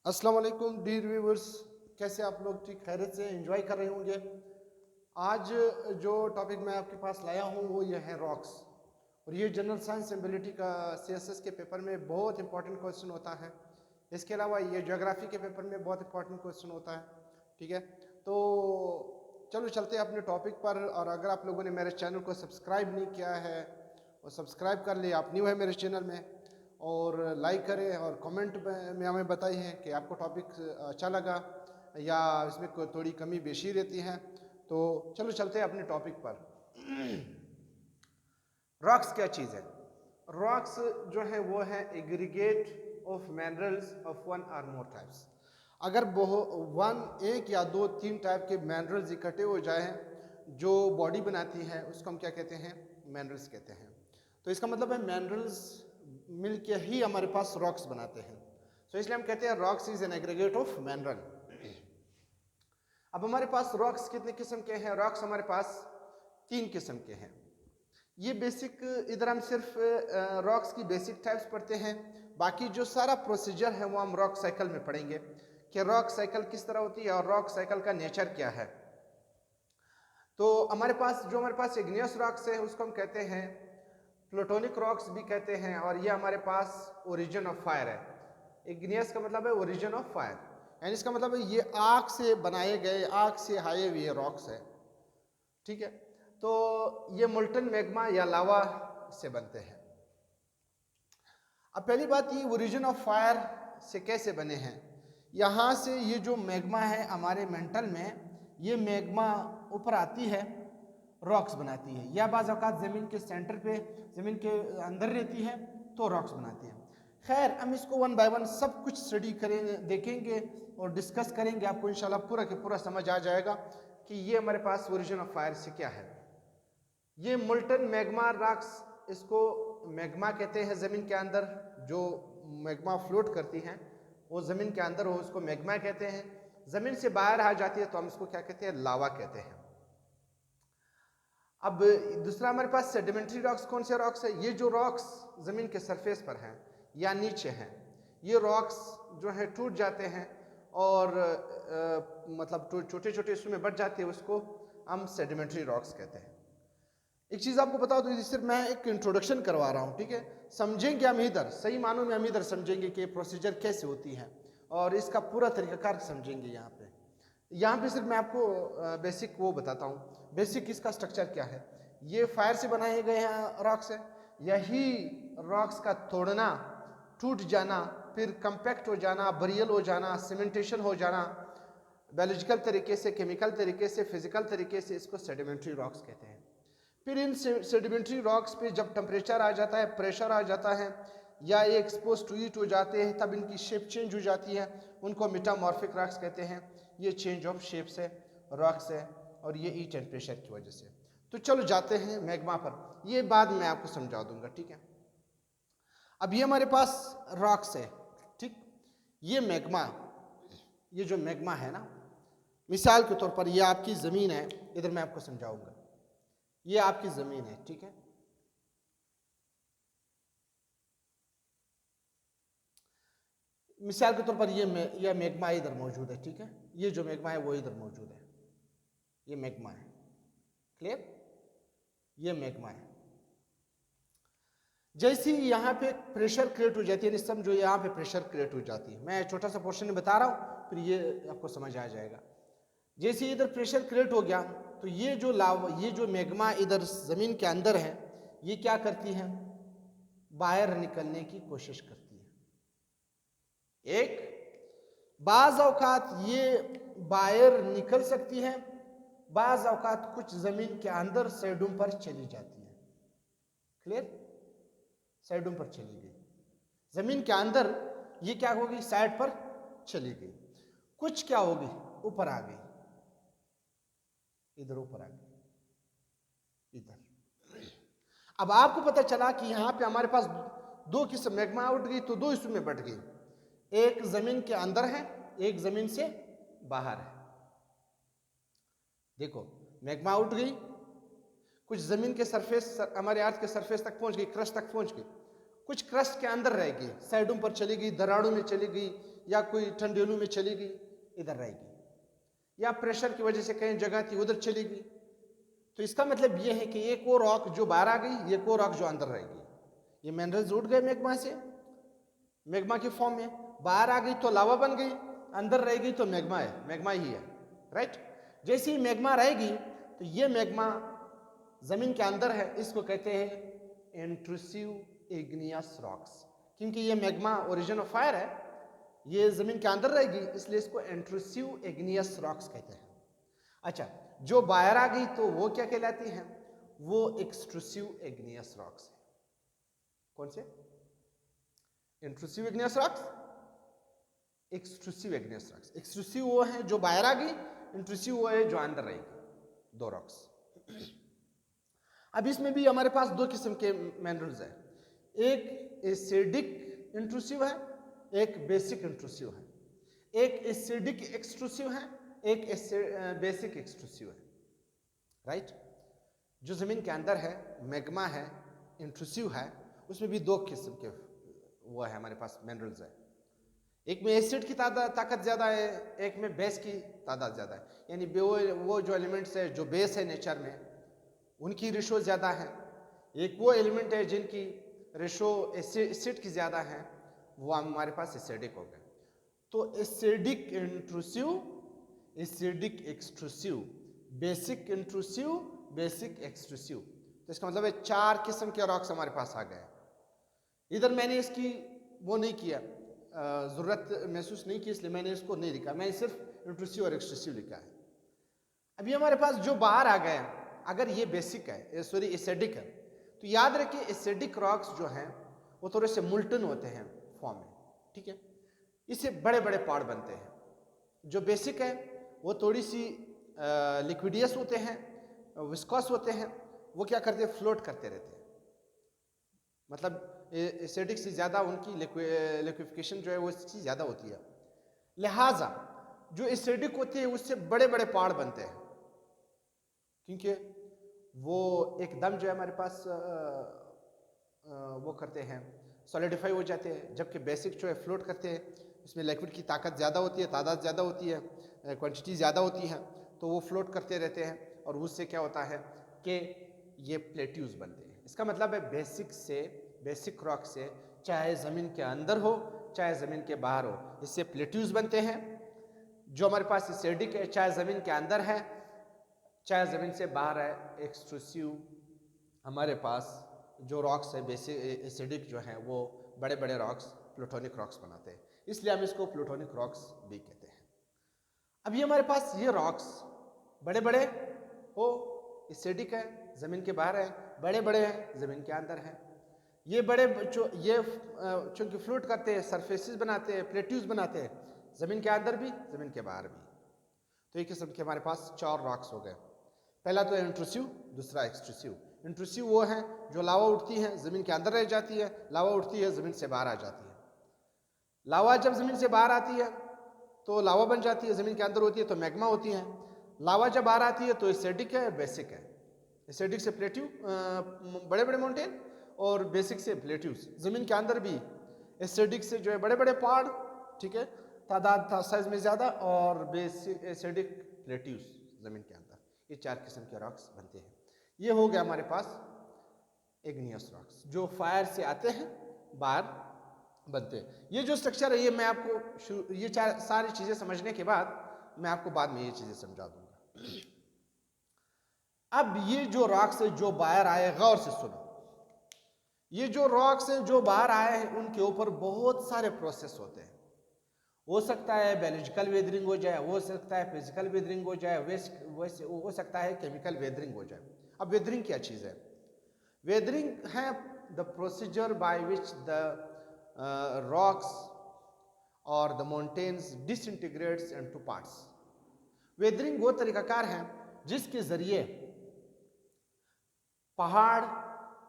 अस्सलाम वालेकुम dear viewers, कैसे आप लोग? ठीक खैरियत से एंजॉय कर रहे होंगे। आज जो टॉपिक मैं आपके पास लाया हूँ वो ये है रॉक्स। और ये जनरल साइंस एबिलिटी का सीएसएस के पेपर में बहुत इंपॉर्टेंट क्वेश्चन होता है। इसके अलावा ये ज्योग्राफी के पेपर में बहुत इंपॉर्टेंट क्वेश्चन होता है। ठीक है, तो चलो चलते हैं अपने टॉपिक पर। और अगर आप लोगों ने मेरे चैनल को सब्सक्राइब नहीं किया है और सब्सक्राइब कर ले, आप न्यू है मेरे चैनल में, और लाइक करें और कमेंट में हमें बताइए कि आपको टॉपिक अच्छा लगा या इसमें कोई थोड़ी कमी बेशी रहती है। तो चलो चलते हैं अपने टॉपिक पर। रॉक्स क्या चीज़ है? रॉक्स जो है वो है aggregate of minerals of one और मोर टाइप्स। अगर एक या दो तीन टाइप के मिनरल्स इकट्ठे हो जाए जो बॉडी बनाती है उसको हम क्या कहते हैं? मिनरल्स कहते हैं। तो इसका मतलब है मिनरल्स मिलके ही हमारे पास रॉक्स बनाते हैं। तो इसलिए हम कहते हैं rocks is an aggregate of mineral. अब हमारे पास रॉक्स कितने किस्म के हैं? रॉक्स हमारे पास 3 किस्म के हैं। ये बेसिक, इधर हम सिर्फ रॉक्स की बेसिक टाइप्स पढ़ते हैं। बाकी जो सारा प्रोसीजर है वो हम रॉक साइकिल में पढ़ेंगे कि रॉक साइकिल किस तरह होती है और रॉक साइकिल का नेचर क्या है। तो हमारे पास इग्नियस रॉक्स है उसको हम कहते हैं प्लूटोनिक रॉक्स भी कहते हैं, और ये हमारे पास ओरिजिन ऑफ फायर है। इग्नियस का मतलब है ओरिजिन ऑफ फायर, यानी इसका मतलब है ये आग से बनाए गए, आग से आए हुए रॉक्स है। ठीक है, तो ये मोल्टन मैग्मा या लावा से बनते हैं। अब पहली बात, ये ओरिजिन ऑफ फायर से कैसे बने हैं? यहाँ से ये जो मैग्मा है हमारे मेंटल में, ये मैग्मा ऊपर आती है, रॉक्स बनाती है, या बाज़ औक़ात ज़मीन के सेंटर पे, ज़मीन के अंदर रहती है तो रॉक्स बनाती है। खैर, हम इसको वन बाय वन सब कुछ स्टडी करेंगे, देखेंगे और डिस्कस करेंगे। आपको इंशाल्लाह पूरा के पूरा समझ आ जाएगा कि ये हमारे पास ओरिजिन ऑफ फायर से क्या है। ये मोल्टन मैग्मा रॉक्स, इसको मैग्मा कहते हैं। ज़मीन के अंदर जो मैग्मा फ्लोट करती हैं वो ज़मीन के अंदर हो, उसको मैग्मा कहते हैं। ज़मीन से बाहर आ जाती है तो हम इसको क्या कहते हैं? लावा कहते हैं। अब दूसरा हमारे पास सेडिमेंट्री रॉक्स। कौन से रॉक्स है? ये जो रॉक्स ज़मीन के सरफेस पर हैं या नीचे हैं, ये रॉक्स जो है टूट जाते हैं और मतलब छोटे छोटे हिस्सों में बढ़ जाते हैं, उसको हम सेडिमेंट्री रॉक्स कहते हैं। एक चीज़ आपको बता दूं, सिर्फ मैं एक इंट्रोडक्शन करवा रहा हूँ, ठीक है? समझेंगे हम इधर, सही मानों में हम इधर समझेंगे कि प्रोसीजर कैसे होती है और इसका पूरा तरीकाकार समझेंगे। यहाँ पे सिर्फ मैं आपको बेसिक वो बताता हूँ, बेसिक इसका स्ट्रक्चर क्या है। ये फायर से बनाए गए हैं रॉक्स है। यही रॉक्स का तोड़ना, टूट जाना, फिर कंपैक्ट हो जाना, बरियल हो जाना, सीमेंटेशन हो जाना, बायोलॉजिकल तरीके से, केमिकल तरीके से, फिजिकल तरीके से, इसको सेडिमेंट्री रॉक्स कहते हैं। फिर इन सेडिमेंट्री रॉक्स पे जब टेम्परेचर आ जाता है, प्रेशर आ जाता है, या ये एक्सपोज टू हीट हो जाते हैं, तब इनकी शेप चेंज हो जाती है, उनको मेटामॉर्फिक रॉक्स कहते हैं। ये चेंज ऑफ शेप्स है, रॉक्स है, और ये हीट एंड प्रेशर की वजह से। तो चलो जाते हैं मैग्मा पर, ये बाद में आपको समझा दूंगा, ठीक है? अब ये हमारे पास रॉक्स है, ठीक? ये मैग्मा, ये जो मैग्मा है ना, मिसाल के तौर पर ये आपकी ज़मीन है, इधर मैं आपको समझाऊंगा। ये आपकी ज़मीन है, ठीक है? मिसाल के तौर पर ये मैग्मा इधर मौजूद है, ठीक है? ये जो मैग्मा है वो इधर मौजूद है, ये मैग्मा है। क्लियर? ये मैग्मा है। जैसे ही यहाँ पे प्रेशर क्रिएट हो जाती है, समझो यहाँ पे प्रेशर क्रिएट हो जाती है, मैं छोटा सा पोर्शन बता रहा हूँ, फिर ये आपको समझ आ जाएगा। जैसे ही इधर प्रेशर क्रिएट हो गया तो ये जो ये जो मैग्मा इधर ज़मीन के अंदर है, ये क्या करती है? बाहर निकलने की कोशिश करती है। बाज़ औकात ये बाहर निकल सकती है, बाज़ औकात कुछ ज़मीन के अंदर साइडों पर चली जाती है। क्लियर? साइडों पर चली गई, ज़मीन के अंदर ये क्या होगी? साइड पर चली गई। कुछ क्या होगी? ऊपर आ गई, इधर ऊपर आ गई, इधर। अब आपको पता चला कि यहाँ पे हमारे पास दो किस्म मैग्मा उठ गई, तो दो हिस्सों में बट गई, एक ज़मीन के अंदर है, एक ज़मीन से बाहर है। देखो, मैग्मा उठ गई, कुछ ज़मीन के सरफेस, हमारे अर्थ के सरफेस तक पहुंच गई, क्रस्ट तक पहुंच गई, कुछ क्रस्ट के अंदर रह गई, साइडों पर चली गई, दरारों में चली गई, या कोई ठंडेलू में चली गई, इधर रहेगी, या प्रेशर की वजह से कहीं जगह थी उधर चली गई। तो इसका मतलब ये है कि एक वो रॉक जो बाहर आ गई, एक वो रॉक जो अंदर रहेगी। ये मिनरल्स उठ गए मैग्मा से, मैग्मा के फॉर्म में, बाहर आ गई तो लावा बन गई, अंदर रह गई तो मैग्मा है, मैग्मा ही है, राइट। जैसे ही मैग्मा रहेगी तो ये मैग्मा जमीन के अंदर है, इसको कहते हैं इंट्रूसिव इग्नियस रॉक्स, क्योंकि ये मैग्मा ओरिजिन ऑफ फायर है, ये जमीन के अंदर रहेगी, इसलिए इसको इंट्रूसिव इग्नियस रॉक्स कहते हैं। अच्छा, जो बाहर आ गई तो वो क्या कहलाती हैं? वो एक्सट्रूसिव इग्नियस रॉक्स है। कौन से? Intrusive igneous rocks, extrusive igneous rocks. Extrusive वो है जो बाहर आ गई, इंट्रूसिव वो है जो अंदर रहेगी, दो रॉक्स। अब इसमें भी हमारे पास दो किस्म के मिनरल्स है, एक एसिडिक इंट्रूसिव है, एक बेसिक इंट्रूसिव है। एक एसिडिक एक्सट्रूसिव है, एक बेसिक एक्सट्रूसिव है, राइट। जो जमीन के अंदर है, मैग्मा है, इंट्रूसिव है, उसमें भी दो किस्म के वो है हमारे पास मिनरल्स है। एक में एसिड की ताकत ज्यादा है, एक में बेस की ताकत ज्यादा है। यानी वो जो एलिमेंट्स है जो बेस है नेचर में, उनकी रेशो ज्यादा है। एक वो एलिमेंट है जिनकी रेशो एसिड की ज्यादा है, वो हमारे पास एसिडिक हो गए। तो acidic intrusive, acidic extrusive, basic intrusive, basic extrusive. तो इसका मतलब है चार किस्म के रॉक्स हमारे पास आ गए। इधर मैंने इसकी वो नहीं किया, जरूरत महसूस नहीं की, इसलिए मैंने इसको नहीं लिखा, मैंने सिर्फ इंट्रूसिव और एक्सट्रूसिव लिखा है। अभी हमारे पास जो बाहर आ गए, अगर ये बेसिक है, सॉरी एसिडिक है, तो याद रखिए एसिडिक रॉक्स जो हैं वो थोड़े से मुल्टन होते हैं फॉर्म में, ठीक है, इससे बड़े बड़े पहाड़ बनते हैं। जो बेसिक है वो थोड़ी सी लिक्विडियस होते हैं, विस्कॉस होते हैं, वो क्या करते हैं, फ्लोट करते रहते हैं। मतलब एसिडिक से ज़्यादा उनकी लिक्विफिकेशन जो है वो इससे ज़्यादा होती है, लिहाजा जो एसिडिक होती है उससे बड़े बड़े पहाड़ बनते हैं, क्योंकि वो एकदम जो है हमारे पास वो करते हैं, सॉलिडिफाई हो जाते हैं। जबकि बेसिक जो है फ्लोट करते हैं, उसमें लिक्विड की ताकत ज़्यादा होती है, तादाद ज़्यादा होती है, क्वांटिटी ज़्यादा होती है, तो वो फ्लोट करते रहते हैं, और उससे क्या होता है कि ये प्लेट्यूज बनते हैं। इसका मतलब है बेसिक से, बेसिक रॉक से, चाहे ज़मीन के अंदर हो चाहे ज़मीन के बाहर हो, इससे प्लेट्यूज बनते हैं। जो हमारे पास एसिडिक है, चाहे ज़मीन के अंदर है चाहे ज़मीन से बाहर है, एक्सट्रूसिव हमारे पास जो रॉक्स है बेसिक एसिडिक जो हैं वो बड़े बड़े रॉक्स, प्लूटोनिक रॉक्स बनाते हैं, इसलिए हम इसको प्लूटोनिक रॉक्स भी कहते हैं। अब ये हमारे पास ये रॉक्स बड़े बड़े हो, एसिडिक है, ज़मीन के बाहर है, बड़े बड़े हैं, ज़मीन के अंदर हैं। ये बड़े ये चूँकि फ्लोट करते हैं, सरफेसेस बनाते हैं, प्लेट्यूज बनाते हैं, ज़मीन के अंदर भी ज़मीन के बाहर भी। तो एक किस्म के हमारे पास चार रॉक्स हो गए। पहला तो है इंट्रूसिव, दूसरा एक्सट्रूसिव। इंट्रूसिव वो है जो लावा उठती है ज़मीन के अंदर रह जाती है, लावा उठती है ज़मीन से बाहर आ जाती है। लावा जब ज़मीन से बाहर आती है तो लावा बन जाती है, ज़मीन के अंदर होती है तो मैग्मा होती है। लावा जब बाहर आती है तो एसिडिक है, बेसिक है। एसिडिक से प्लेट्यू, बड़े बड़े माउंटेन, और बेसिक से प्लेट्यूज। ज़मीन के अंदर भी एसिडिक से जो है बड़े बड़े पहाड़, ठीक है, तादाद साइज में ज़्यादा, और बेसिक एसिडिक प्लेट्यूज ज़मीन के अंदर। ये चार किस्म के रॉक्स बनते हैं। ये हो गया हमारे पास इग्नियस रॉक्स, जो फायर से आते हैं बाहर बनते हैं। ये जो स्ट्रक्चर है, ये मैं आपको ये चार सारी चीज़ें समझने के बाद मैं आपको बाद में ये चीज़ें समझा दूंगा। अब ये जो रॉक्स है जो बाहर आए, गौर से सुनो, ये जो रॉक्स हैं जो बाहर आए हैं उनके ऊपर बहुत सारे प्रोसेस होते हैं। हो सकता है बायोलॉजिकल वेदरिंग हो जाए, हो सकता है फिजिकल वेदरिंग हो जाए, वैसे हो सकता है केमिकल वेदरिंग हो जाए। अब वेदरिंग क्या चीज़ है? वेदरिंग है the procedure by which the rocks और the mountains disintegrates into parts. Weathering वो तरीकाकार है जिसके जरिए पहाड़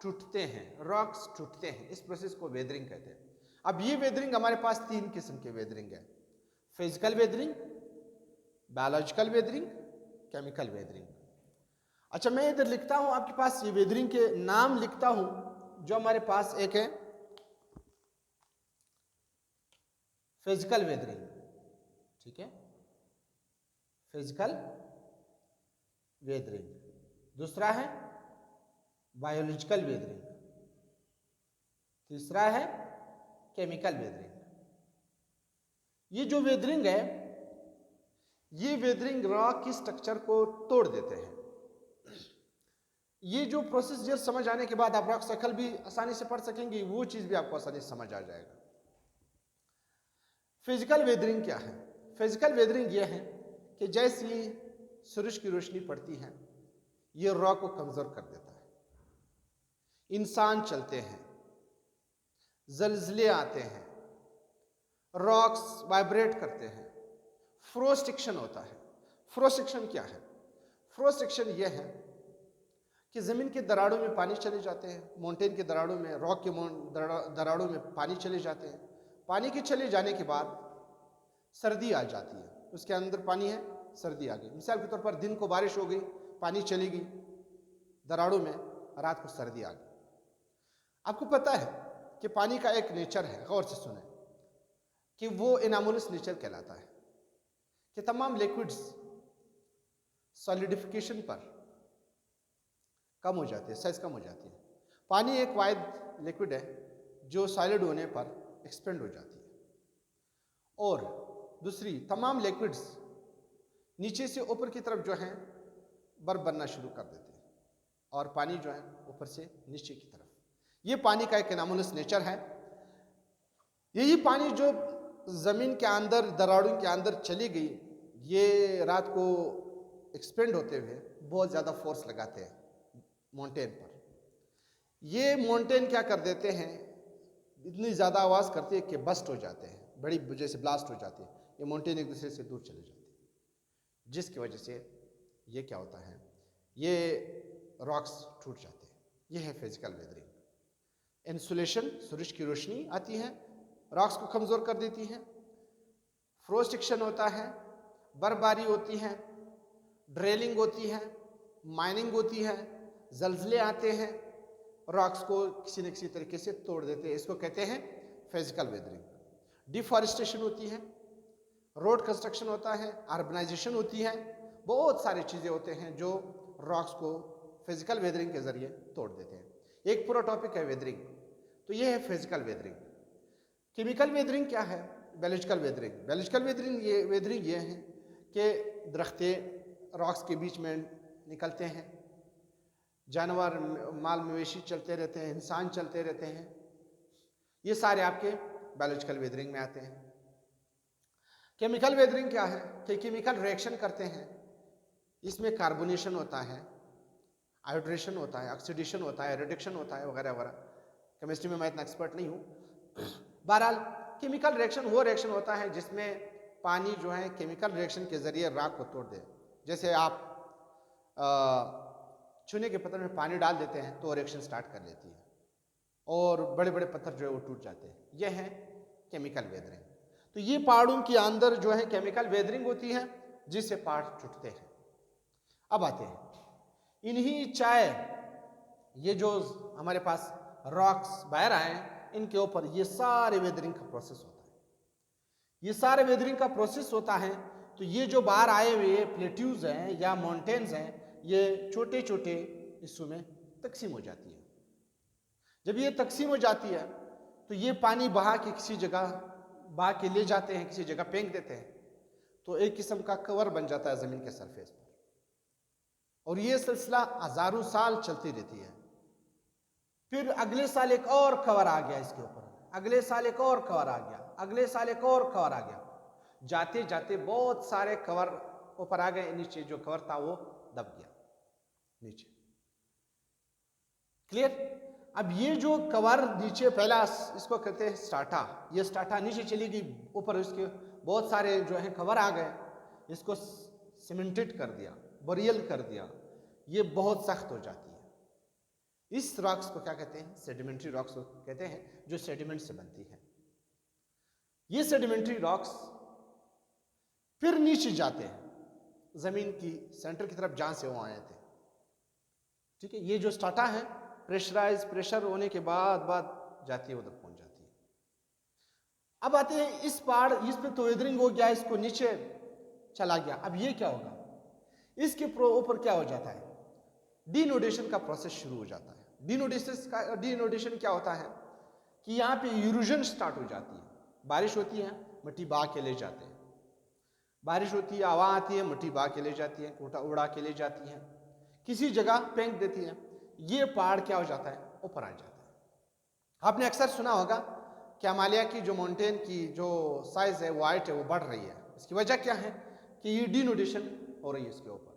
टूटते हैं, रॉक्स टूटते हैं, इस प्रोसेस को वेदरिंग कहते हैं। अब ये वेदरिंग हमारे पास तीन किस्म के वेदरिंग है, physical weathering, biological weathering, chemical weathering. अच्छा, मैं इधर लिखता हूं आपके पास ये वेदरिंग के नाम लिखता हूं। जो हमारे पास एक है फिजिकल वेदरिंग, ठीक है, फिजिकल वेदरिंग। दूसरा है बायोलॉजिकल वेदरिंग, तीसरा है केमिकल वेदरिंग। ये जो वेदरिंग है, ये वेदरिंग रॉक की स्ट्रक्चर को तोड़ देते हैं। ये जो प्रोसीजर समझ आने के बाद आप रॉक साइकिल भी आसानी से पढ़ सकेंगे, वो चीज भी आपको आसानी से समझ आ जाएगा। फिजिकल वेदरिंग क्या है? फिजिकल वेदरिंग ये है कि जैसी सूरज की रोशनी पड़ती है, ये रॉक को कमजोर कर देता है। इंसान चलते हैं, जलजले आते हैं, रॉक्स वाइब्रेट करते हैं, फ्रोस्ट एक्शन होता है। फ्रोस्ट एक्शन क्या है? फ्रोस्ट एक्शन यह है कि जमीन के दरारों में पानी चले जाते हैं, माउंटेन के दरारों में, रॉक के दरारों में पानी चले जाते हैं। पानी के चले जाने के बाद सर्दी आ जाती है, उसके अंदर पानी है, सर्दी आ गई। मिसाल के तौर पर दिन को बारिश हो गई, पानी चली गई दरारों में, रात को सर्दी आ गई। आपको पता है कि पानी का एक नेचर है, गौर से सुने, कि वो एनामोलस नेचर कहलाता है कि तमाम लिक्विड्स सॉलिडिफिकेशन पर कम हो जाती है, साइज कम हो जाती है। पानी एक वाहिद लिक्विड है जो सॉलिड होने पर एक्सपेंड हो जाती है, और दूसरी तमाम लिक्विड्स नीचे से ऊपर की तरफ जो है बर्फ बनना शुरू कर देते हैं, और पानी जो है ऊपर से नीचे की तरफ। ये पानी का एक एनामोलस नेचर है। यही पानी जो जमीन के अंदर, दरारों के अंदर चली गई, ये रात को एक्सपेंड होते हुए बहुत ज़्यादा फोर्स लगाते हैं माउंटेन पर। ये माउंटेन क्या कर देते हैं, इतनी ज़्यादा आवाज़ करती है कि बस्ट हो जाते हैं, बड़ी वजह से ब्लास्ट हो जाती है। ये माउंटेन एक दूसरे से दूर चले जाते हैं, जिसकी वजह से ये क्या होता है, ये रॉक्स टूट जाते हैं। ये है फिजिकल वेदरिंग। इंसुलेशन, सूरज की रोशनी आती है, रॉक्स को कमज़ोर कर देती है। फ्रोस्ट एक्शन होता है, बर्फबारी होती है, ड्रेलिंग होती है, माइनिंग होती है, जलजले आते हैं, रॉक्स को किसी न किसी तरीके से तोड़ देते हैं। इसको कहते हैं फिजिकल वेदरिंग। डिफॉरेस्टेशन होती है, रोड कंस्ट्रक्शन होता है, अर्बनाइजेशन होती है, बहुत सारी चीज़ें होते हैं जो रॉक्स को फिजिकल वेदरिंग के जरिए तोड़ देते हैं। एक पूरा टॉपिक है वेदरिंग, तो ये है फिजिकल वेदरिंग। केमिकल वेदरिंग क्या है? Biological weathering. बायोलॉजिकल वेदरिंग ये है कि दरख्तें रॉक्स के बीच में निकलते हैं, जानवर, माल मवेशी चलते रहते हैं, इंसान चलते रहते हैं, ये सारे आपके बायोलॉजिकल वेदरिंग में आते हैं। केमिकल वेदरिंग क्या है कि केमिकल रिएक्शन करते हैं, इसमें कार्बोनेशन होता है, हाइड्रेशन होता है, ऑक्सीडेशन होता है, रिडक्शन होता है, वगैरह वगैरह। केमिस्ट्री में मैं इतना एक्सपर्ट नहीं हूँ। बहरहाल केमिकल रिएक्शन वो रिएक्शन होता है जिसमें पानी जो है केमिकल रिएक्शन के जरिए रॉक को तोड़ दे। जैसे आप चूने के पत्थर में पानी डाल देते हैं तो रिएक्शन स्टार्ट कर लेती है, और बड़े बड़े पत्थर जो है वो टूट जाते हैं। यह है केमिकल वेदरिंग। तो ये पहाड़ों के अंदर जो है केमिकल वेदरिंग होती है, जिससे पहाड़ टूटते हैं। अब आते हैं इन्हीं चाय, ये जो हमारे पास रॉक्स बाहर आए हैं, इनके ऊपर ये सारे वेदरिंग का प्रोसेस होता है। ये सारे वेदरिंग का प्रोसेस होता है, तो ये जो बाहर आए हुए प्लेट्यूज हैं या माउंटेन्स हैं, ये छोटे छोटे हिस्सों में तकसीम हो जाती है। जब ये तकसीम हो जाती है तो ये पानी बहा के किसी जगह बहा के ले जाते हैं, किसी जगह फेंक देते हैं, तो एक किस्म का कवर बन जाता है ज़मीन के सरफेस पर, और ये सिलसिला हज़ारों साल चलती रहती है। फिर अगले साल एक और कवर आ गया इसके ऊपर, अगले साल एक और कवर आ गया, अगले साल एक और कवर आ गया, जाते जाते बहुत सारे कवर ऊपर आ गए, नीचे जो कवर था वो दब गया नीचे। क्लियर? अब ये जो कवर नीचे, पहला इसको कहते हैं स्टार्टा, ये स्टार्टा नीचे चली गई, ऊपर इसके बहुत सारे जो है कवर आ गए, इसको सीमेंटेड कर दिया, बोरियल कर दिया, ये बहुत सख्त हो जाती है। इस रॉक्स को क्या कहते हैं? सेडिमेंट्री रॉक्स कहते हैं, जो सेडिमेंट से बनती है। ये सेडिमेंट्री रॉक्स फिर नीचे जाते हैं जमीन की सेंटर की तरफ जहां से वो आए थे। ठीक है, ये जो स्टार्टा है प्रेशर होने के बाद जाती है, उधर पहुंच जाती है। अब आते हैं इस पहाड़, इस पे तो वेदरिंग हो गया, इसको नीचे चला गया। अब ये क्या होगा, इसके ऊपर क्या हो जाता है, डिनोडेशन का प्रोसेस शुरू हो जाता है। डिनोडेशन क्या होता है कि यहाँ पे इरोजन स्टार्ट हो जाती है। बारिश होती है, मिट्टी बहा के ले जाते हैं, बारिश होती है, हवा आती है, मिट्टी बहा के ले जाती है, उड़ा के ले जाती है, किसी जगह फेंक देती है। ये पहाड़ क्या हो जाता है, ऊपर आ जाता है। आपने अक्सर सुना होगा कि हिमालय की जो माउंटेन की जो साइज है, वो हाइट है, वो बढ़ रही है। इसकी वजह क्या है कि ये डिनोडेशन हो रही है इसके ऊपर।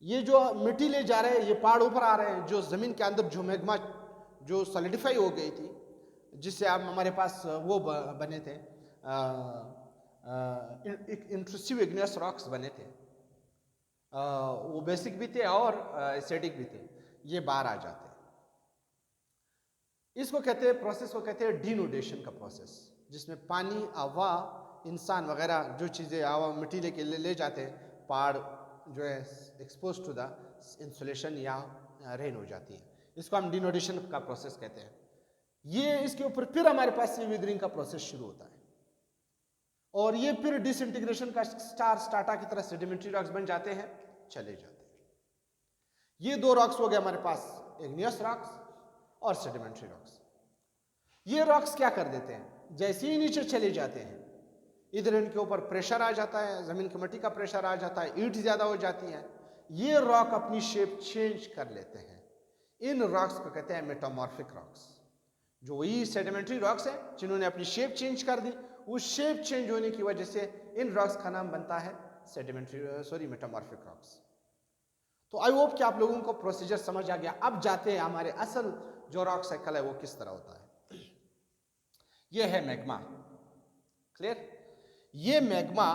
ये जो मिट्टी ले जा रहे हैं, ये पहाड़ ऊपर आ रहे हैं, जो जमीन के अंदर जो मैग्मा जो सॉलिडिफाई हो गई थी, जिससे आप हमारे पास वो बने थे, इंट्रूसिव इग्नियस रॉक्स बने थे, वो बेसिक भी थे और एसिडिक भी थे, ये बाहर आ जाते हैं। इसको कहते हैं, प्रोसेस को कहते हैं डिनोडेशन का प्रोसेस, जिसमें पानी, हवा, इंसान वगैरह जो चीज़ें हवा मिट्टी लेके ले जाते हैं, पहाड़ जो है एक्सपोज टू द इंसुलेशन या रेन हो जाती है। इसको हम डिनोडेशन का प्रोसेस कहते हैं। ये इसके ऊपर फिर हमारे पास ये विदरिंग का प्रोसेस शुरू होता है, और ये फिर डिसइंटीग्रेशन का स्टार्टा की तरह सेडिमेंट्री रॉक्स बन जाते हैं, चले जाते हैं। ये दो रॉक्स हो गए हमारे पास, इग्नियस रॉक्स और सेडिमेंट्री रॉक्स। ये रॉक्स क्या कर देते हैं, जैसे ही नीचे चले जाते हैं, इधर इनके ऊपर प्रेशर आ जाता है, जमीन की मिट्टी का प्रेशर आ जाता है, ईंट ज्यादा हो जाती है, ये रॉक अपनी शेप चेंज कर लेते हैं। इन रॉक्स को कहते हैं मेटामॉर्फिक रॉक्स। जो वही सेडिमेंट्री रॉक्स है जिन्होंने अपनी शेप चेंज कर दी, उस शेप चेंज होने की वजह से इन रॉक्स का नाम बनता है मेटामॉर्फिक रॉक्स। तो आई होप कि आप लोगों को प्रोसीजर समझ आ गया। अब जाते हैं हमारे असल जो रॉक साइकिल है वो किस तरह होता है। ये है मैग्मा, क्लियर। ये मैग्मा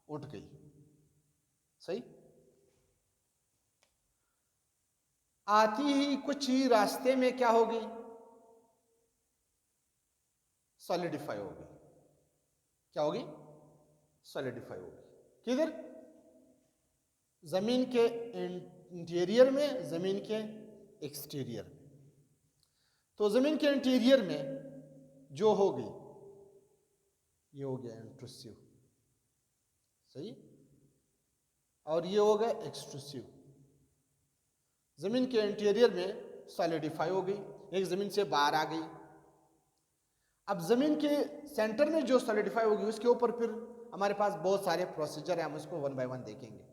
उठ गई, सही, आती ही कुछ ही रास्ते में क्या होगी, सॉलिडिफाई होगी। क्या होगी, सॉलिडिफाई होगी। किधर, जमीन के इंटीरियर में, जमीन के एक्सटीरियर में। तो जमीन के इंटीरियर में जो होगी, ये हो गया इंट्रूसिव, सही, और ये हो गया एक्सट्रूसिव। जमीन के इंटीरियर में सॉलिडिफाई हो गई, एक जमीन से बाहर आ गई। अब जमीन के सेंटर में जो सॉलिडिफाई होगी, उसके ऊपर फिर हमारे पास बहुत सारे प्रोसीजर है, हम उसको वन बाय वन देखेंगे।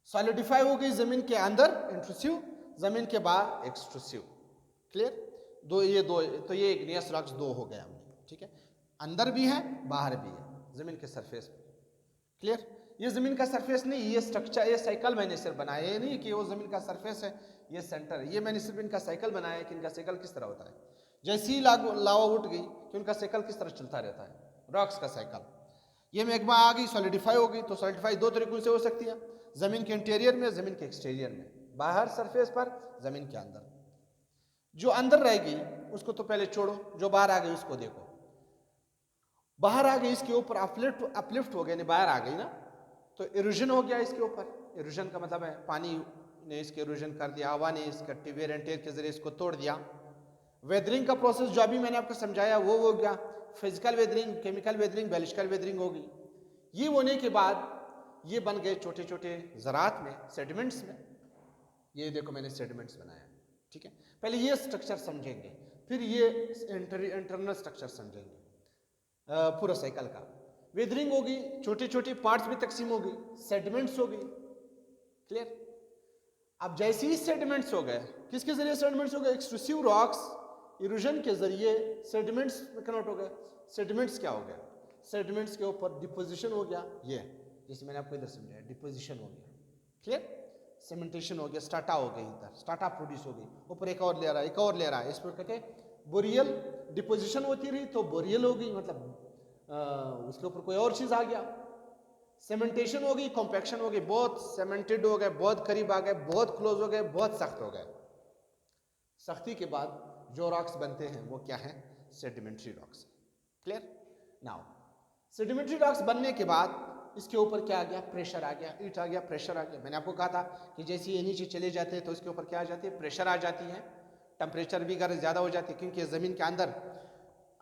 सॉलिडिफाई हो गई जमीन के अंदर इंट्रूसिव, जमीन के बाहर एक्सट्रूसिव, क्लियर। तो ये इग्नियस रॉक्स दो हो गए हमने, ठीक है। अंदर भी है, बाहर भी है, जमीन के सरफेस पे, क्लियर। ये जमीन का सरफेस नहीं, ये स्ट्रक्चर, ये साइकिल मैंने सिर्फ बनाया, ये नहीं कि वो जमीन का सरफेस है, ये सेंटर है। ये मैंने सिर्फ इनका साइकिल बनाया है कि इनका साइकिल किस तरह होता है। जैसे ही लावा उठ गई कि उनका साइकिल किस तरह चलता रहता है, रॉक्स का साइकिल। ये मैग्मा आ गई, सॉलिडिफाई हो गई। तो सॉलिडिफाई दो तरीकों से हो सकती है, जमीन के इंटीरियर में, जमीन के एक्सटीरियर में, बाहर सरफेस पर, जमीन के अंदर। जो अंदर रह गई उसको तो पहले छोड़ो, जो बाहर आ गई उसको देखो। बाहर आ गई, इसके ऊपर अपलिफ्ट हो गया, बाहर आ गई ना, तो इरोजन हो गया इसके ऊपर। इरोजन का मतलब है पानी ने इसके इरोजन कर दिया, हवा ने इसका वेयर एंड टेयर के जरिए इसको तोड़ दिया। वेदरिंग का प्रोसेस जो अभी मैंने आपको समझाया वो हो गया, physical weathering, chemical weathering, biological weathering होगी। ये होने के बाद ये बन गए छोटे छोटे ज़रात में, सेडिमेंट्स में। ये देखो मैंने सेडिमेंट्स बनाया, ठीक है। पहले ये स्ट्रक्चर समझेंगे, फिर ये इंटरनल स्ट्रक्चर समझेंगे पूरा साइकिल का। वेदरिंग होगी, छोटे छोटे पार्ट्स में तकसीम होगी, सेडिमेंट्स हो गई, क्लियर। अब जैसे ही सेडिमेंट्स हो गए, किसके जरिए सेडिमेंट्स हो गए, एक्सट्रूसिव रॉक्स इरोजन के जरिए सेडिमेंट्स में कन्वर्ट हो गए। सेडिमेंट्स क्या हो गया, सेडिमेंट्स के ऊपर डिपोजिशन हो गया, ये जैसे मैंने आपको इधर समझाया, डिपोजिशन हो गया, क्लियर। सेमेंटेशन हो गया, स्टार्टा हो गई, इधर स्टार्टा प्रोड्यूस हो गई, ऊपर एक और लेयर, एक और लेयर, इस पर कहते बोरियल। डिपोजिशन होती रही तो बोरियल हो गई, मतलब उसके ऊपर कोई और चीज आ गया। सेमेंटेशन हो गई, कॉम्पैक्शन हो गई, बहुत सेमेंटेड हो गए, बहुत करीब आ गए, बहुत क्लोज हो गए, बहुत सख्त हो गए। सख्ती के बाद जो रॉक्स बनते हैं वो क्या है, sedimentary rocks, clear. Now sedimentary rocks बनने के बाद इसके ऊपर क्या आ गया, प्रेशर आ गया, ईट आ गया, प्रेशर आ गया। मैंने आपको कहा था कि जैसे ये नीचे चले जाते हैं तो इसके ऊपर क्या आ जाती है, प्रेशर आ जाती है, टेम्परेचर भी अगर ज़्यादा हो जाती है, क्योंकि ज़मीन के अंदर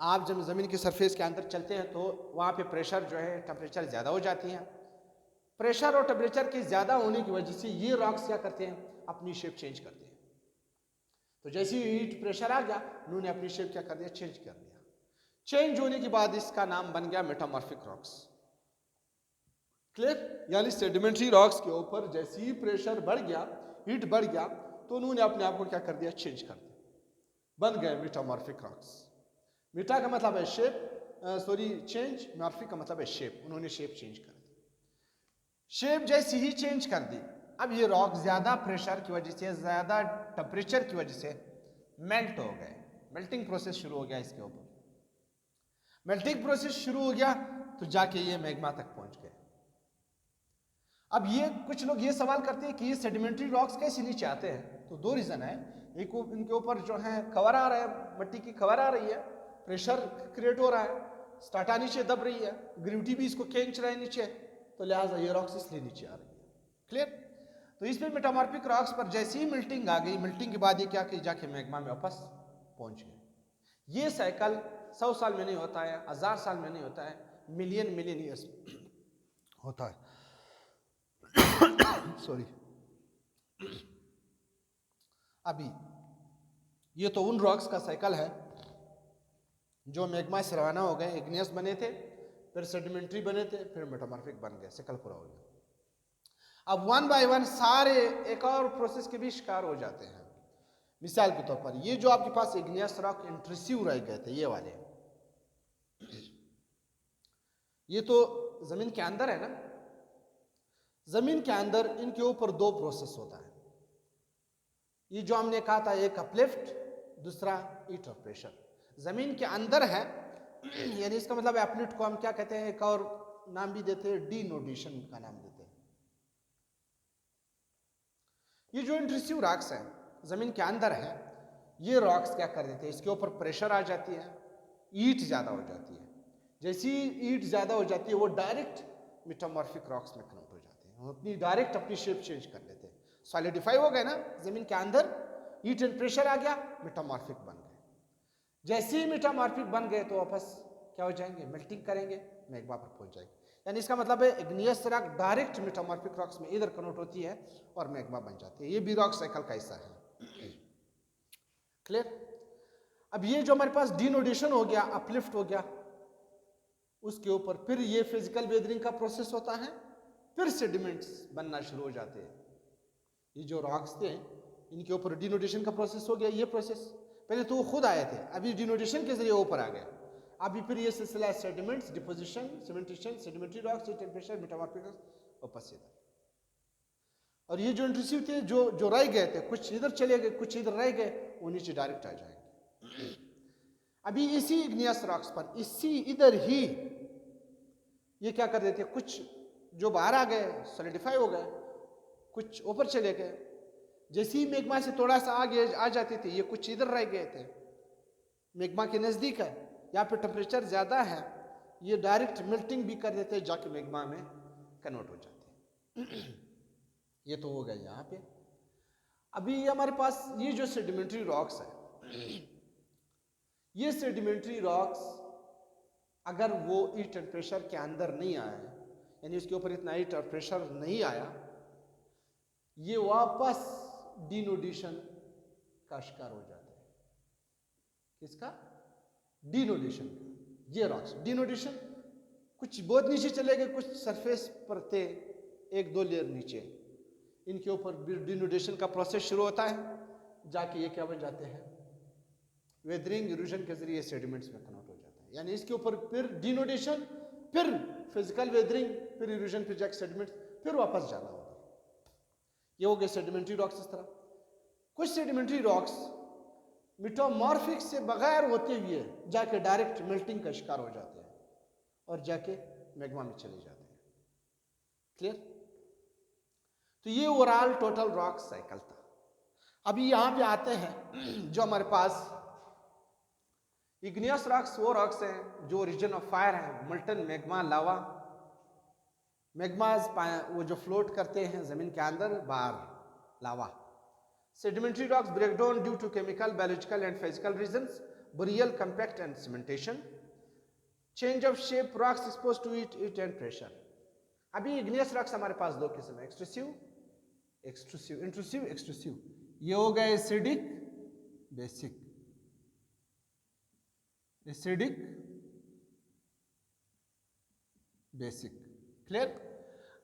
आप जब ज़मीन की सरफेस के अंदर चलते हैं तो वहाँ पे प्रेशर जो है, टेम्परेचर ज़्यादा हो जाती है। प्रेशर और टेम्परेचर के ज़्यादा होने की वजह से ये रॉक्स क्या करते हैं, अपनी शेप चेंज करते हैं। तो जैसे ही हीट प्रेशर आ गया, उन्होंने अपनी शेप क्या कर दिया, चेंज कर दिया। चेंज होने के बाद इसका नाम बन गया मेटामॉर्फिक रॉक्स। क्लियर? यानी सेडिमेंट्री रॉक्स के ऊपर जैसे ही प्रेशर बढ़ गया, हीट बढ़ गया, तो उन्होंने अपने आप को क्या कर दिया, चेंज कर दिया, बन गए मेटामॉर्फिक रॉक्स। मेटा का मतलब है शेप, चेंज। मॉर्फिक का मतलब है शेप। उन्होंने शेप चेंज कर दी। शेप जैसे ही चेंज कर दी, अब ये रॉक ज्यादा प्रेशर की वजह से, ज्यादा टेम्परेचर की वजह से मेल्ट हो गए। मेल्टिंग प्रोसेस शुरू हो गया इसके ऊपर। मेल्टिंग प्रोसेस शुरू हो गया तो जाके ये मैग्मा तक पहुंच गए। अब ये कुछ लोग ये सवाल करते हैं कि ये सेडिमेंट्री रॉक्स कैसे नीचे आते हैं। तो दो रीजन है। एक, इनके ऊपर जो है खबर आ रहा है, मट्टी की खबर आ रही है, प्रेशर क्रिएट हो रहा है, स्टार्टा नीचे दब रही है, ग्रेविटी भी इसको खींच रहा है नीचे, तो लिहाजा ये रॉक्स इसलिए नीचे आ रही है। क्लियर? तो इसमें मेटामॉर्फिक रॉक्स पर जैसे ही मेल्टिंग आ गई, मेल्टिंग के बाद ये क्या कि जाके मैग्मा में वापस पहुंच गए। ये साइकिल 100 साल में नहीं होता है, 1000 साल में नहीं होता है, मिलियन ईयर्स होता है। सॉरी। अभी ये तो उन रॉक्स का साइकिल है जो मैग्मा से रवाना हो गए, इग्नियस बने थे, फिर सेडिमेंट्री बने थे, फिर मेटामॉर्फिक बन गए, साइकिल पूरा हो गया। अब वन बाय वन सारे एक और प्रोसेस के भी शिकार हो जाते हैं। मिसाल के तौर पर ये जो आपके पास इग्नियस रॉक इंट्रूसिव रह गए थे, ये वाले, ये तो जमीन के अंदर है ना। जमीन के अंदर इनके ऊपर दो प्रोसेस होता है। ये जो हमने कहा था, एक अपलिफ्ट, दूसरा हीट ऑफ प्रेशर। जमीन के अंदर है, यानी इसका मतलब अपलिफ्ट को हम क्या कहते हैं, एक और नाम भी देते हैं, डिनोडेशन का नाम देते हैं। ये जो इंट्रूसिव रॉक्स है, जमीन के अंदर है, ये रॉक्स क्या कर देते हैं, इसके ऊपर प्रेशर आ जाती है, हीट ज्यादा हो जाती है। जैसी हीट ज्यादा हो जाती है, वो डायरेक्ट मेटामॉर्फिक रॉक्स में कन्वर्ट हो जाते हैं, अपनी डायरेक्ट अपनी शेप चेंज कर लेते हैं। सॉलिडिफाई हो गए ना जमीन के अंदर, हीट एंड प्रेशर आ गया, मेटामॉर्फिक बन गए। जैसे ही मेटामॉर्फिक बन गए तो वापस क्या हो जाएंगे, मेल्टिंग करेंगे, मैग्मा पर पहुंच जाएंगे। यानी इसका मतलब है igneous rock direct metamorphic rocks में इधर कन्वर्ट होती है और मैग्मा बन जाती है। ये भी रॉक साइकिल का हिस्सा है। क्लियर? अब ये जो हमारे पास डिनोडेशन हो गया, अपलिफ्ट हो गया, उसके ऊपर फिर ये फिजिकल वेदरिंग का प्रोसेस होता है, फिर सेडिमेंट्स बनना शुरू हो जाते हैं। ये जो रॉक्स थे, इनके ऊपर डिनोडेशन का प्रोसेस हो गया। ये प्रोसेस पहले तो वो खुद आए थे, अभी डिनोडेशन के जरिए ऊपर आ गए। अभी फिर ये सिलसिला sediments, deposition, cementation, sedimentary rocks, temperature, metamorphic वापस इधर। और ये जो इंट्रूसिव थे, जो रह गए थे, कुछ इधर चले गए, कुछ इधर रह गए, वो नीचे डायरेक्ट आ जाएंगे। अभी इसी इग्नियस रॉक्स पर, इसी इधर ही ये क्या कर देते, कुछ जो बाहर आ गए सॉलिडिफाई हो गए, कुछ ऊपर चले गए। जैसे ही मैग्मा से थोड़ा सा आगे आ जाते थे, ये कुछ इधर रह गए थे, मैग्मा के नजदीक है, यहाँ पे टेम्परेचर ज्यादा है, ये डायरेक्ट मेल्टिंग भी कर देते हैं, जाके मैग्मा में कन्वर्ट हो जाते हैं। ये तो हो गया यहाँ पे। अभी हमारे पास ये जो सेडिमेंट्री रॉक्स है, ये सेडिमेंट्री रॉक्स अगर वो हीट एंड प्रेशर के अंदर नहीं आए, यानी उसके ऊपर इतना हीट और प्रेशर नहीं आया, ये वापस डिनोडेशन का शिकार हो जाता है। किसका? डिनोडेशन। ये रॉक्स डिनोडेशन, कुछ बहुत नीचे चले गए, कुछ सरफेस पर थे, एक दो लेयर नीचे, इनके ऊपर डिनोडेशन का प्रोसेस शुरू होता है, जाके ये क्या बन जाते हैं, वेदरिंग, इरोजन के जरिए सेडिमेंट्स में कन्वर्ट हो जाता है। यानी इसके ऊपर फिर डिनोडेशन, फिर फिजिकल वेदरिंग, फिर इरोजन, फिर जाके सेडिमेंट्स, फिर वापस जाना होगा। ये हो गए सेडिमेंट्री रॉक्स। इस तरह कुछ सेडिमेंट्री रॉक्स मेटामॉर्फिक से बगैर होते हुए जाके डायरेक्ट मेल्टिंग का शिकार हो जाते हैं और जाके मैग्मा में चले जाते हैं। क्लियर? तो ये ओवरऑल टोटल रॉक साइकिल था। अभी यहां पे आते हैं जो हमारे पास इग्नियस रॉक्स, वो रॉक्स हैं जो रीजन ऑफ फायर है, मोल्टन मैग्मा, लावा। मैग्मास वो जो फ्लोट करते हैं जमीन के अंदर, बाहर लावा। Sedimentary rocks break down due to chemical, biological and physical reasons. boreal compact and cementation, change of shape, rocks exposed to heat and pressure. अभी igneous rocks हमारे पास दो किस्म है, एक्सट्रूसिव, एक्सट्रूसिव, इंट्रूसिव, एक्सट्रूसिव। ये हो गया acidic, basic, acidic, basic, clear.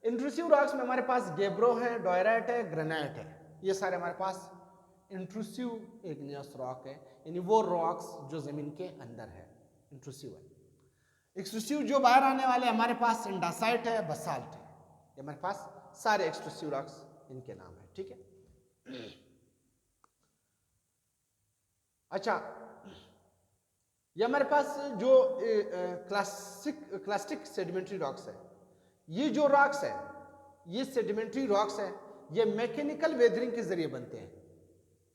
Intrusive rocks में हमारे पास गेब्रो है, डोयराइट है, ग्रेनाइट है, ये सारे हमारे पास इंट्रूसिव इग्नियस रॉक है, यानी वो रॉक्स जो जमीन के अंदर है, इंट्रूसिव है। एक्सट्रूसिव जो बाहर आने वाले हमारे पास एंडासाइट है, बसाल्ट है, ये हमारे पास सारे एक्सट्रूसिव रॉक्स इनके नाम है, ठीक है। अच्छा, ये हमारे पास जो क्लास्टिक सेडिमेंट्री रॉक्स है, ये जो रॉक्स है, ये सेडिमेंट्री रॉक्स है, ये मैकेनिकल वेदरिंग के जरिए बनते हैं,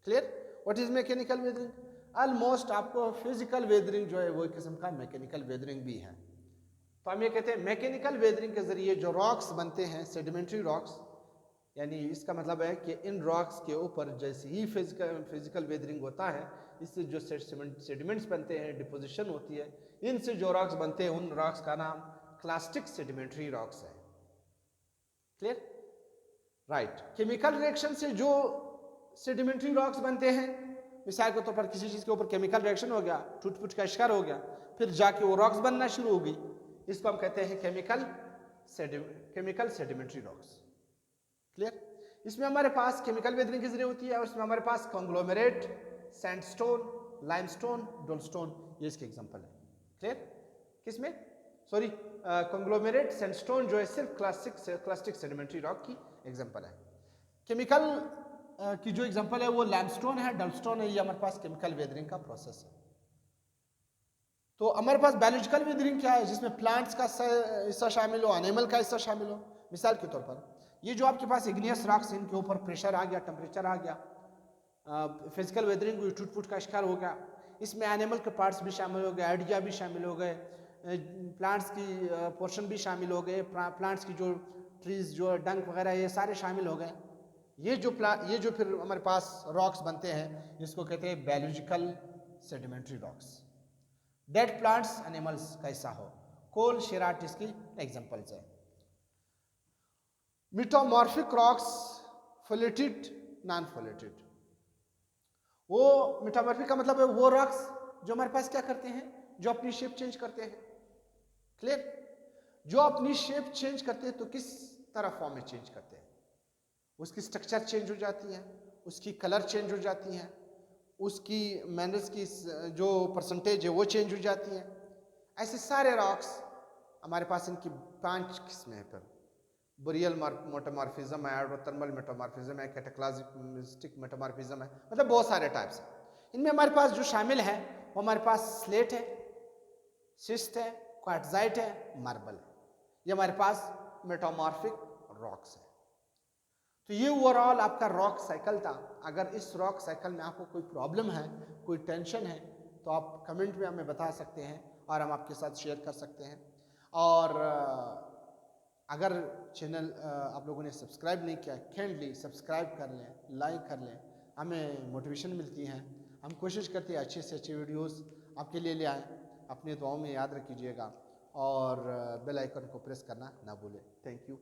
clear. What is mechanical weathering? Almost आपको फिजिकल वेदरिंग जो है वो एक किस्म का मैकेनिकल वेदरिंग भी है। तो हम ये कहते हैं मैकेनिकल वेदरिंग के जरिए जो रॉक्स बनते हैं, सेडिमेंट्री रॉक्स, यानी इसका मतलब है कि इन रॉक्स के ऊपर जैसे ही फिजिकल वेदरिंग होता है, इससे जो सेडिमेंट्स बनते हैं, डिपोजिशन होती है, इनसे जो रॉक्स बनते हैं, उन रॉक्स का नाम क्लास्टिक सेडिमेंट्री रॉक्स है, क्लियर, राइट। केमिकल रिएक्शन से जो सेडिमेंट्री रॉक्स बनते हैं, मिसाल के तौर पर किसी चीज के ऊपर केमिकल रिएक्शन हो गया, टूट-फूट का शिकार हो गया, फिर जाके वो रॉक्स बनना शुरू हो गई, इसको हम कहते हैं केमिकल सेडिमेंट्री रॉक्स, क्लियर। इसमें हमारे पास केमिकल वेदरिंग की जरूरत होती है, और इसमें हमारे पास कॉन्ग्लोमेरेट, सैंडस्टोन, लाइमस्टोन, डोलस्टोन, ये इसके एग्जांपल है, क्लियर। किसमें? सॉरी, कॉन्ग्लोमेरेट, सैंडस्टोन जो है सिर्फ क्लास्टिक सेडिमेंट्री रॉक की एग्जांपल है। केमिकल की जो एग्जांपल है वो लाइमस्टोन है, डलस्टोन है, ये हमारे पास केमिकल वेदरिंग का प्रोसेस है। तो हमारे पास बायोलॉजिकल वेदरिंग क्या है, जिसमें प्लांट्स का हिस्सा शामिल हो, एनिमल का हिस्सा शामिल हो। मिसाल के तौर पर ये जो आपके पास इग्नियस रॉक्स, इनके ऊपर प्रेशर आ गया, टेम्परेचर आ गया, फिजिकल वेदरिंग हुई, टूट-फूट का शिकार हो गया, इसमें एनिमल के पार्ट्स भी शामिल हो गए, आइडिया भी शामिल हो गए, प्लांट्स की पोर्शन भी शामिल हो गए, प्लांट्स की जो ट्रीज जो डंक वगैरह ये सारे शामिल हो गए। ये जो फिर हमारे पास रॉक्स बनते हैं, इसको कहते हैं biological sedimentary rocks. Dead plants animals का हिस्सा हो, कोल, शेराट इसकी एग्जांपल्स है। Metamorphic rocks, foliated, non foliated. वो मेटामॉर्फिक का मतलब है वो रॉक्स जो हमारे पास क्या करते हैं, जो अपनी शेप चेंज करते हैं, क्लियर। जो अपनी शेप चेंज करते हैं तो किस तरह फॉर्म में चेंज करते हैं, उसकी स्ट्रक्चर चेंज हो जाती है, उसकी कलर चेंज हो जाती है, उसकी मिनरल्स की जो परसेंटेज है वो चेंज हो जाती है। ऐसे सारे रॉक्स हमारे पास, इनकी 5 किस्में हैं। फिर बोरियल मेटामॉर्फिज्म है, हाइड्रोथर्मल मेटामॉर्फिज्म है, कैटाक्लासिक मेटामॉर्फिज्म है, मतलब बहुत सारे टाइप्स हैं। इनमें हमारे पास जो शामिल है वो हमारे पास स्लेट है, शिस्ट है, क्वार्टजाइट है, मार्बल है, ये हमारे पास मेटामॉर्फिक रॉक्स है। तो ये ओवरऑल आपका रॉक साइकिल था। अगर इस रॉक साइकिल में आपको कोई प्रॉब्लम है, कोई टेंशन है, तो आप कमेंट में हमें बता सकते हैं और हम आपके साथ शेयर कर सकते हैं। और अगर चैनल आप लोगों ने सब्सक्राइब नहीं किया, काइंडली सब्सक्राइब कर लें, लाइक कर लें, हमें मोटिवेशन मिलती है। हम कोशिश करते हैं अच्छे से अच्छे वीडियोस आपके लिए ले आएँ। अपने दुआओं में याद रखिएगा और बेल आइकन को प्रेस करना ना भूलें। Thank you.